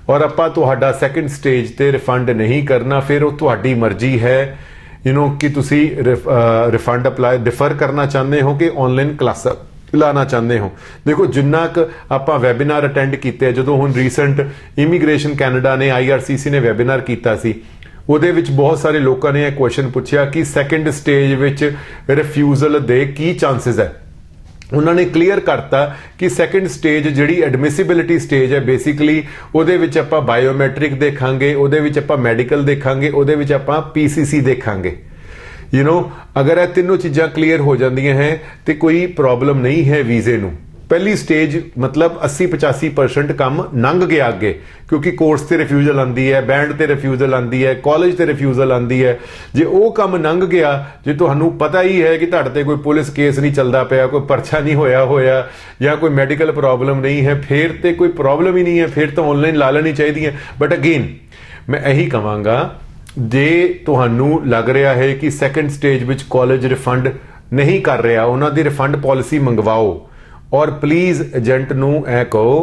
B: ਔਰ ਆਪਾਂ ਤੁਹਾਡਾ ਸੈਕੰਡ ਸਟੇਜ ਤੇ ਰਿਫੰਡ ਨਹੀਂ ਕਰਨਾ, ਫਿਰ ਉਹ ਤੁਹਾਡੀ ਮਰਜ਼ੀ ਹੈ ਕਿ ਤੁਸੀਂ ਰਿਫੰਡ ਅਪਲਾਈ ਡਿਫਰ ਕਰਨਾ ਚਾਹੁੰਦੇ ਹੋ ਕਿ ਆਨਲਾਈਨ ਕਲਾਸਾਂ ਲਾਣਾ ਚਾਹੁੰਦੇ ਹੋ। ਦੇਖੋ ਜਿੰਨਾ ਕੁ ਆਪਾਂ ਵੈਬੀਨਾਰ ਅਟੈਂਡ ਕੀਤੇ, ਜਦੋਂ ਹੁਣ ਰੀਸੈਂਟ ਇਮੀਗ੍ਰੇਸ਼ਨ ਕੈਨੇਡਾ ਨੇ IRCC ਨੇ ਵੈਬੀਨਾਰ ਕੀਤਾ ਸੀ, ਉਹਦੇ ਵਿੱਚ ਬਹੁਤ ਸਾਰੇ ਲੋਕਾਂ ਨੇ ਇਹ ਕੁਐਸਚਨ ਪੁੱਛਿਆ ਕਿ ਸੈਕੰਡ ਸਟੇਜ ਵਿੱਚ ਰਿਫਿਊਜ਼ਲ ਦੇ ਕੀ ਚਾਂਸਸ ਹੈ। ਉਹਨਾਂ ਨੇ ਕਲੀਅਰ ਕਰਤਾ ਕਿ ਸੈਕੰਡ ਸਟੇਜ ਜਿਹੜੀ ਐਡਮਿਸਿਬਿਲਿਟੀ ਸਟੇਜ ਹੈ, ਬੇਸਿਕਲੀ ਉਹਦੇ ਵਿੱਚ ਆਪਾਂ ਬਾਇਓਮੈਟ੍ਰਿਕ ਦੇਖਾਂਗੇ, ਉਹਦੇ ਵਿੱਚ ਆਪਾਂ ਮੈਡੀਕਲ ਦੇਖਾਂਗੇ, ਉਹਦੇ ਵਿੱਚ ਆਪਾਂ PCC ਦੇਖਾਂਗੇ। ਅਗਰ ਇਹ ਤਿੰਨੋਂ ਚੀਜ਼ਾਂ ਕਲੀਅਰ ਹੋ ਜਾਂਦੀਆਂ ਹੈ ਤੇ ਕੋਈ ਪ੍ਰੋਬਲਮ ਨਹੀਂ ਹੈ ਵੀਜ਼ੇ ਨੂੰ। पहली स्टेज मतलब 80-85% काम लंघ गया अगे, क्योंकि कोर्स ते रिफ्यूजल आती है, बैंड ते रिफ्यूजल आती है, कॉलेज ते रिफ्यूजल आती है। जे वो काम लंघ गया, जे तुहानू पता ही है कि तुहाडे ते कोई पुलिस केस नहीं चलता पाया, कोई परछा नहीं होया या कोई मैडिकल प्रॉब्लम नहीं है, फिर तो कोई प्रॉब्लम ही नहीं है, फिर तो ऑनलाइन ला लेनी चाहिए। बट अगेन मैं यही कहांगा, जे तुहानू लग रहा है कि second stage which college refund नहीं कर रहा, उन्हां दी रिफंड पॉलिसी मंगवाओ और प्लीज़ एजेंट नू ऐ कहो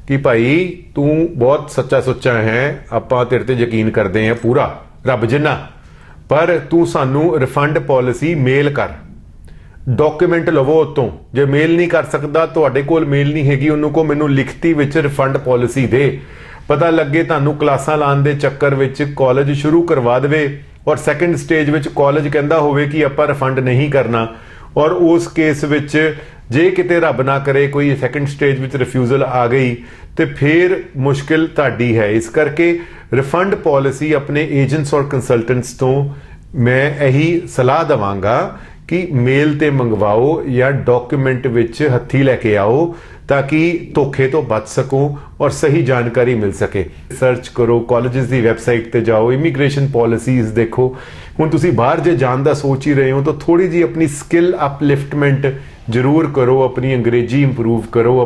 B: कि भाई तू बहुत सच्चा सुच्चा है, आपां तेरे ते यकीन करते हैं पूरा रब जिन्ना, पर तू सानू रिफंड पॉलिसी मेल कर, डॉक्यूमेंट लवो उत्तों। जे मेल नहीं कर सकता, तुहाडे कोल मेल नहीं हैगी, उन्होंने को मैनू लिखती विच रिफंड पॉलिसी दे, पता लगे तुहानू क्लासां लाने दे चक्कर विच कॉलेज शुरू करवा देवे और सैकेंड स्टेज विच कॉलेज कहंदा होवे कि आपां रिफंड नहीं करना, और उस केस विच जे किते रब ना करे कोई सैकेंड स्टेज विच रिफ्यूजल आ गई तो फिर मुश्किल तुहाडी है। इस करके रिफंड पॉलिसी अपने एजेंट्स और कंसल्टेंट्स तो मैं यही सलाह देवांगा कि मेल ते मंगवाओ या डॉक्यूमेंट विच हत्थी लैके आओ, ताकि धोखे तो बच सको और सही जानकारी मिल सके। सर्च करो, कॉलेजेस की वैबसाइट ते जाओ, इमीग्रेशन पॉलिसीज देखो। हुण तुसीं बाहर जे जाण दा सोच ही रहे हो तो थोड़ी जी अपनी स्किल अपलिफ्टमेंट जरूर करो, अपनी अंग्रेजी इंप्रूव करो,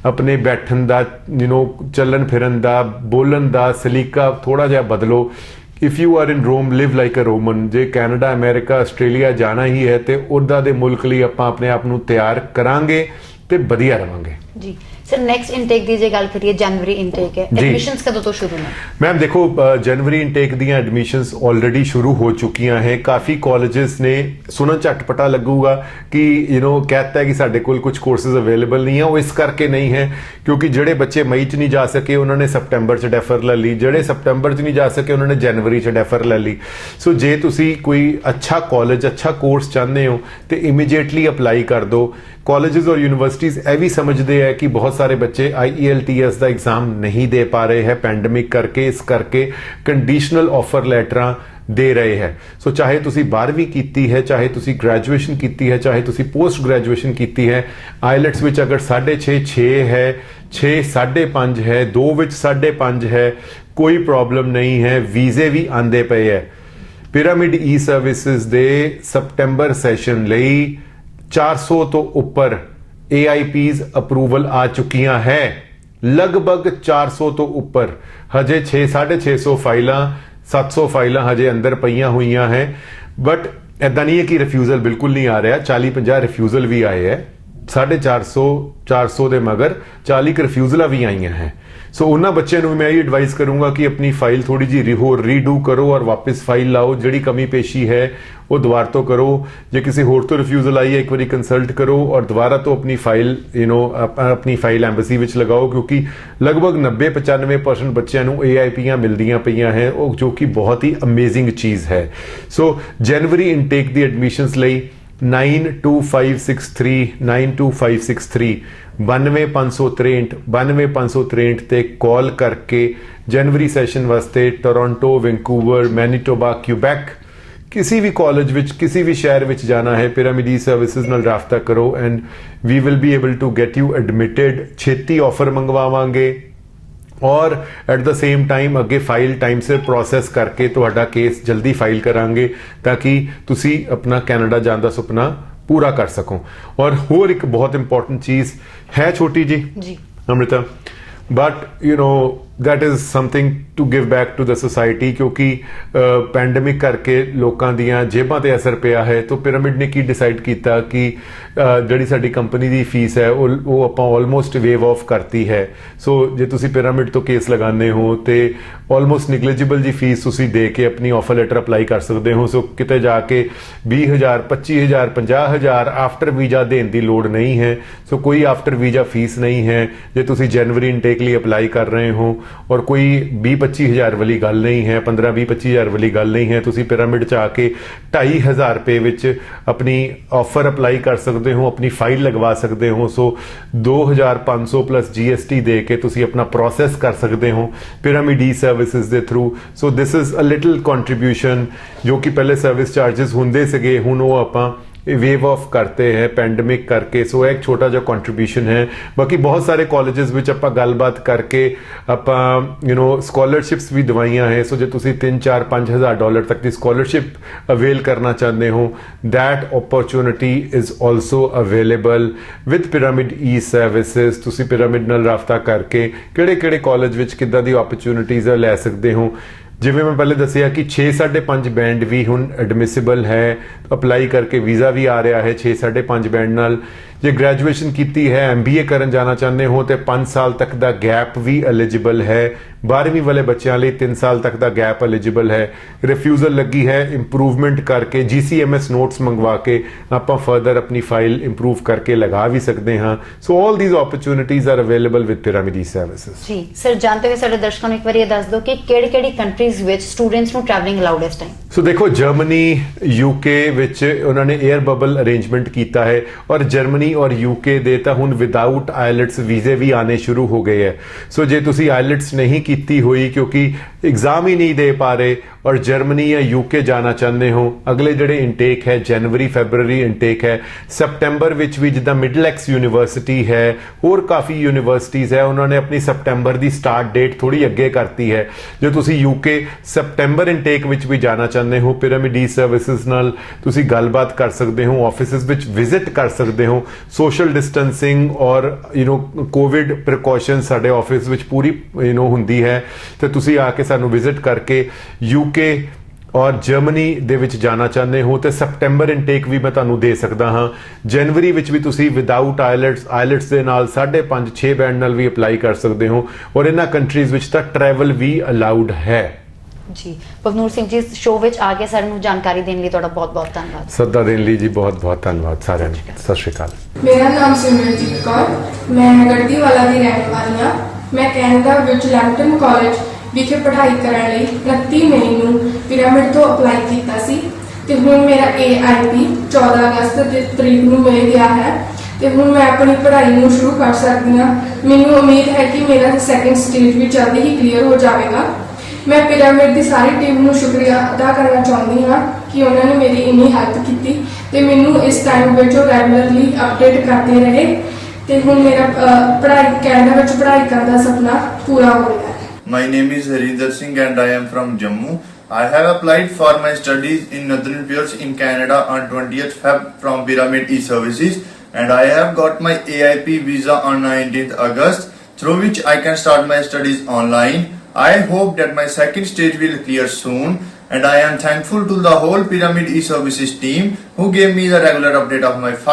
B: अपने बैठन दा चलन फिरन दा, बोलन दा सलीका थोड़ा जिहा बदलो। If you are in Rome live like a Roman. जे कैनेडा अमेरिका आस्ट्रेलिया जाना ही है तो उदा दे मुल्क लिए आपां अपने आप नूं तैयार करांगे ते वधिया रवांगे।
A: जी सर, नेक्स्ट इनटेक की जे गल करिए, जनवरी इनटेक है, एडमिशंस कदों तो शुरू हैं?
B: मैम देखो, जनवरी इनटेक दी एडमिशंस ऑलरेडी शुरू हो चुकी हैं। काफ़ी कॉलेजेस ने सुनन झटपटा लगूगा कि कहता है कि साडे कोल कुछ कोर्सेज अवेलेबल नहीं है। वो इस करके नहीं है क्योंकि ਜਿਹੜੇ ਬੱਚੇ मई च नहीं जा सके उन्होंने सितंबर च डैफर ले ली, ਜਿਹੜੇ सितंबर च नहीं जा सके उन्होंने जनवरी च डैफर ले ली। सो जे तुसी कोई अच्छा कॉलेज अच्छा कोर्स चाहते हो तो इमीडिएटली अप्लाई कर दो। कॉलेजेस और यूनिवर्सिटीज़ ये भी समझते हैं कि बहुत सारे बच्चे IELTS का एग्ज़ाम नहीं दे पा रहे हैं पैंडमिक करके, इस करके कंडीशनल ऑफर लैटरां दे रहे हैं। सो चाहे तुसी 12वीं कीती है, चाहे तुसी ग्रैजुएशन कीती है, चाहे तुसी पोस्ट ग्रैजुएशन कीती है, IELTS विच अगर 6.5 है, 6 5.5 है, 2 विच 5.5 है, कोई प्रॉब्लम नहीं है। वीज़े भी आंदे पे है। पिरामिड ई सर्विसेज दे सितंबर सैशन लई 400 तो उपर AIPs अप्रूवल आ चुकियां है, लगभग 400 तो उपर। हजे 650 फाइलां 700 फाइलां हजे अंदर पईयां हुई हैं। बट ऐदा नहीं है कि रिफ्यूजल बिल्कुल नहीं आ रहा, 40-50 रिफ्यूजल भी आए हैं। 450 दे मगर 40 रिफ्यूजल भी आई हैं। सो उन्होंने बच्चों मैं ये एडवाइस करूंगा कि अपनी फाइल थोड़ी जी होर रीडू करो और वापस फाइल लाओ, जिहड़ी कमी पेशी है वो दोबारा तो करो। जे किसी होर तो रिफ्यूजल आई है एक बार कंसल्ट करो और दोबारा तो अपनी फाइल अपनी फाइल एम्बेसी विच लगाओ, क्योंकि लगभग 90-95% बच्चों को AIPs मिलदियां पईयां हैं, जो कि बहुत ही अमेजिंग चीज़ है। सो जनवरी इनटेक दी एडमिशनस लई 92563 92563 92 563 ते कॉल करके जनवरी सैशन वास्ते टोरंटो, वैंकूवर, मैनीटोबा, क्यूबैक किसी भी कॉलेज विच किसी भी शहर विच जाना है, पिरामिड ई सर्विसेज नाल राब्ता करो and we will be able to get you admitted. छेती ऑफर मंगवावांगे और एट द सेम टाइम अगे फाइल टाइम से प्रोसैस करके तुहाडा केस जल्दी फाइल करांगे ताकि तुसी अपना कैनेडा जाने का सुपना पूरा कर सको। और होर एक बहुत इंपॉर्टेंट चीज़ है छोटी जी Amrita, but that is something to give back to the society, क्योंकि पैंडमिक करके लोगों दियां जेबां ते असर पिया है। तो पिरामिड ने की डिसाइड किया कि जिहड़ी साडी कंपनी की फीस है वो आपां ऑलमोस्ट वेव ऑफ करती है। सो जे तुसी पिरामिड तो केस लगाने हो तो ऑलमोस्ट निगलिजिबल जी फीस तुसी दे के अपनी ऑफर लैटर अप्लाई कर सकते हो। सो किते जाके 20,000 25,000 50,000 आफ्टर वीजा देने की लोड़ नहीं है। सो कोई आफ्टर वीजा फीस नहीं है जे तुसी जनवरी इनटेक लिए अप्लाई कर रहे हो, और कोई 20-25,000 वाली गल नहीं है, 15-20-25,000 वाली गल नहीं है। तुसी पिरामिड च आके 2,500 रुपए विच अपनी ऑफर अप्लाई कर सकते हो, अपनी फाइल लगवा सकते हो। सो 2,500 प्लस GST दे के तुसी अपना प्रोसैस कर सकते हो pyramid E services they through. So this is a little contribution जो कि पहले सर्विस चार्जिस हुंदे सीगे, हुण वो आपां वेव ऑफ करते हैं पैंडमिक करके, सो एक छोटा ਜਿਹਾ ਕੰਟਰੀਬਿਊਸ਼ਨ ਹੈ। ਬਾਕੀ ਬਹੁਤ ਸਾਰੇ ਕਾਲਜਸ ਵਿੱਚ ਆਪਾਂ ਗੱਲਬਾਤ ਕਰਕੇ ਆਪਾਂ ਸਕੋਲਰਸ਼ਿਪਸ ਵੀ ਦਵਾਈਆਂ ਹੈ। ਸੋ ਜੇ ਤੁਸੀਂ 3-4-5,000 ਡਾਲਰ ਤੱਕ ਦੀ ਸਕੋਲਰਸ਼ਿਪ ਅਵੇਲ ਕਰਨਾ ਚਾਹੁੰਦੇ ਹੋ, that opportunity is also available with pyramid e-services। ਤੁਸੀਂ ਪਿਰਾਮਿਡ ਨਾਲ ਰਾਬਤਾ ਕਰਕੇ ਕਿਹੜੇ ਕਾਲਜ ਵਿੱਚ ਕਿੱਦਾਂ ਦੀ ਓਪਰਚੁਨਿਟੀਜ਼ ਲੈ ਸਕਦੇ ਹੋ। ਜਿਵੇਂ ਮੈਂ ਪਹਿਲੇ ਦੱਸਿਆ ਕਿ 6.5 ਬੈਂਡ ਵੀ ਹੁਣ ਐਡਮਿਸਿਬਲ ਹੈ, ਅਪਲਾਈ ਕਰਕੇ ਵੀਜ਼ਾ ਵੀ ਆ ਰਿਹਾ ਹੈ 6.5 ਬੈਂਡ ਨਾਲ। ਜੇ ਗ੍ਰੈਜੂਏਸ਼ਨ ਕੀਤੀ ਹੈ, MBA ਕਰਨ ਜਾਣਾ ਚਾਹੁੰਦੇ ਹੋ ਤੇ 5 ਸਾਲ ਤੱਕ ਦਾ ਗੈਪ ਵੀ ਐਲੀਜੀਬਲ ਹੈ। 12ਵੀਂ ਵਾਲੇ ਬੱਚਿਆਂ ਲਈ 3 ਸਾਲ ਤੱਕ ਦਾ ਗੈਪ ਐਲੀਜੀਬਲ ਹੈ। ਰਿਫਿਊਜ਼ਲ ਲੱਗੀ ਹੈ, ਇੰਪਰੂਵਮੈਂਟ ਕਰਕੇ GCMS ਨੋਟਸ ਮੰਗਵਾ ਕੇ ਆਪਾਂ ਫਰਦਰ ਆਪਣੀ ਫਾਈਲ ਇੰਪਰੂਵ ਕਰਕੇ ਲਗਾ ਵੀ ਸਕਦੇ ਹਾਂ। So all these opportunities are available with Pyramid Services.
A: ਜੀ ਸਰ, ਜਾਣਦੇ ਹੋਏ ਸਾਡੇ ਦਰਸ਼ਕਾਂ ਨੂੰ ਇੱਕ ਵਾਰੀ ਇਹ ਦੱਸ ਦਿਓ ਕਿ ਕਿਹੜੀ ਕੰਟਰੀਜ਼ ਵਿੱਚ ਸਟੂਡੈਂਟਸ ਨੂੰ ਟਰੈਵਲਿੰਗ ਅਲਾਉਡ ਇਸ ਟਾਈਮ।
B: ਸੋ ਦੇਖੋ, ਜਰਮਨੀ UK ਵਿੱਚ ਉਹਨਾਂ ਨੇ 에ਅਰ ਬਬਲ ਅਰੇਂਜਮੈਂਟ ਕੀਤਾ ਹੈ ਔਰ ਜਰਮਨੀ ਔਰ UK ਦੇ ਤਾਂ ਹੁਣ ਵਿਦਆਊਟ ਆਇਲਟਸ ਵੀਜ਼ੇ ਵੀ ਆਨੇ ਸ਼ੁਰੂ ਹੋ ਗਏ ਹੈ। ਸੋ ਜੇ ਤੁਸੀਂ ਆਇਲਟਸ ਨਹੀਂ ਕੀਤੀ ਹੋਈ ਕਿਉਂਕਿ एग्जाम ही नहीं दे पा रहे और जर्मनी या UK जाना चाहते हो, अगले ਜਿਹੜੇ ਇਨਟੇਕ ਹੈ ਜਨਵਰੀ ਫੈਬਰੂਰੀ ਇਨਟੇਕ ਹੈ। ਸਪਟੈਂਬਰ ਵਿੱਚ ਵੀ ਜਿੱਦਾਂ ਮਿਡਲੈਕਸ ਯੂਨੀਵਰਸਿਟੀ ਹੈ, ਹੋਰ ਕਾਫੀ ਯੂਨੀਵਰਸਿਟੀਜ਼ ਹੈ, ਉਹਨਾਂ ਨੇ ਆਪਣੀ ਸਪਟੈਂਬਰ ਦੀ ਸਟਾਰਟ ਡੇਟ ਥੋੜੀ ਅੱਗੇ ਕਰਤੀ ਹੈ। ਜੇ ਤੁਸੀਂ UK ਸਪਟੈਂਬਰ ਇਨਟੇਕ ਵਿੱਚ ਵੀ ਜਾਣਾ ਚਾਹੁੰਦੇ ਹੋ, ਪਿਰਾਮਿਡ ਸਰਵਿਸਿਜ਼ ਨਾਲ ਤੁਸੀਂ ਗੱਲਬਾਤ ਕਰ ਸਕਦੇ ਹੋ, ਆਫਿਸਿਸ ਵਿੱਚ ਵਿਜ਼ਿਟ ਕਰ ਸਕਦੇ ਹੋ। ਸੋਸ਼ਲ ਡਿਸਟੈਂਸਿੰਗ ਔਰ ਕੋਵਿਡ ਪ੍ਰੀਕਾਸ਼ਨ ਸਾਡੇ ਆਫਿਸ ਵਿੱਚ ਪੂਰੀ ਹੁੰਦੀ ਹੈ ਤੇ ਤੁਸੀਂ ਆ ਕੇ ਸਾਨੂੰ ਵਿਜ਼ਿਟ ਕਰਕੇ UK ਔਰ ਜਰਮਨੀ ਦੇ ਵਿੱਚ ਜਾਣਾ ਚਾਹੁੰਦੇ ਹੋ ਤੇ ਸਪਟੈਂਬਰ ਇਨਟੇਕ ਵੀ ਮੈਂ ਤੁਹਾਨੂੰ ਦੇ ਸਕਦਾ ਹਾਂ। ਜਨਵਰੀ ਵਿੱਚ ਵੀ ਤੁਸੀਂ ਵਿਦਆਊਟ ਆਇਲਟਸ ਦੇ ਨਾਲ 5.5-6 ਬੈਂਡ ਨਾਲ ਵੀ ਅਪਲਾਈ ਕਰ ਸਕਦੇ ਹੋ ਔਰ ਇਹਨਾਂ ਕੰਟਰੀਜ਼ ਵਿੱਚ ਤਾਂ ਟਰੈਵਲ ਵੀ ਅਲਾਉਡ ਹੈ।
A: ਜੀ ਪਵਨੂਰ ਸਿੰਘ ਜੀ, ਸ਼ੋਅ ਵਿੱਚ ਆ ਕੇ ਸਾਨੂੰ ਜਾਣਕਾਰੀ ਦੇਣ ਲਈ ਤੁਹਾਡਾ ਬਹੁਤ-ਬਹੁਤ ਧੰਨਵਾਦ।
B: ਸੱਦਾ ਦੇਣ ਲਈ ਜੀ ਬਹੁਤ-ਬਹੁਤ ਧੰਨਵਾਦ ਸਾਰਿਆਂ ਨੂੰ। ਸਤਿ ਸ਼੍ਰੀ ਅਕਾਲ।
C: ਮੇਰਾ ਨਾਮ ਸਿਮਰਨਜੀਤ ਕੌਰ, ਮੈਂ ਗੱਡੀਵਾਲਾ ਦੀ ਰਹਿਣ ਵਾਲੀ ਹਾਂ। ਮੈਂ ਕੈਨੇਡਾ ਵਿੱਚ ਲੈਂਪਟਨ ਕਾਲਜ ਵਿਖੇ ਪੜ੍ਹਾਈ ਕਰਨ ਲਈ 29 ਮਈ ਨੂੰ ਪਿਰਾਮਿਡ ਤੋਂ ਅਪਲਾਈ ਕੀਤਾ ਸੀ ਤੇ ਹੁਣ ਮੇਰਾ AIP 14 ਅਗਸਤ ਦੀ ਤਰੀਕ ਨੂੰ ਮਿਲ ਗਿਆ ਹੈ ਤੇ ਹੁਣ ਮੈਂ ਆਪਣੀ ਪੜ੍ਹਾਈ ਨੂੰ ਸ਼ੁਰੂ ਕਰ ਸਕਦੀ ਹਾਂ। ਮੈਨੂੰ ਉਮੀਦ ਹੈ ਕਿ ਮੇਰਾ ਸੈਕੰਡ ਸਟੇਜ ਵੀ ਜਲਦੀ ਹੀ ਕਲੀਅਰ ਹੋ ਜਾਵੇਗਾ। ਮੈਂ ਪਿਰਾਮਿਡ ਦੀ ਸਾਰੀ ਟੀਮ ਨੂੰ ਸ਼ੁਕਰੀਆ ਅਦਾ ਕਰਨਾ ਚਾਹੁੰਦੀ ਹਾਂ ਕਿ ਉਹਨਾਂ ਨੇ ਮੇਰੀ ਇੰਨੀ ਹੈਲਪ ਕੀਤੀ ਤੇ ਮੈਨੂੰ ਇਸ ਟਾਈਮ ਵਿੱਚ ਉਹ ਰੈਗੂਲਰਲੀ ਅਪਡੇਟ ਕਰਦੇ ਰਹੇ ਤੇ ਹੁਣ ਮੇਰਾ ਕੈਨੇਡਾ ਵਿੱਚ ਪੜ੍ਹਾਈ ਕਰਨ ਦਾ ਸੁਪਨਾ ਪੂਰਾ ਹੋ ਰਿਹਾ ਹੈ।
D: My name is Harinder Singh and I am from Jammu. I have applied for my studies in Northern Pierce in Canada on 20th Feb from Pyramid e-Services and I have got my AIP visa on 19th August through which I can start my studies online. I hope that my second stage will clear soon and I am thankful to the whole Pyramid e-Services team who gave me the regular update of my file.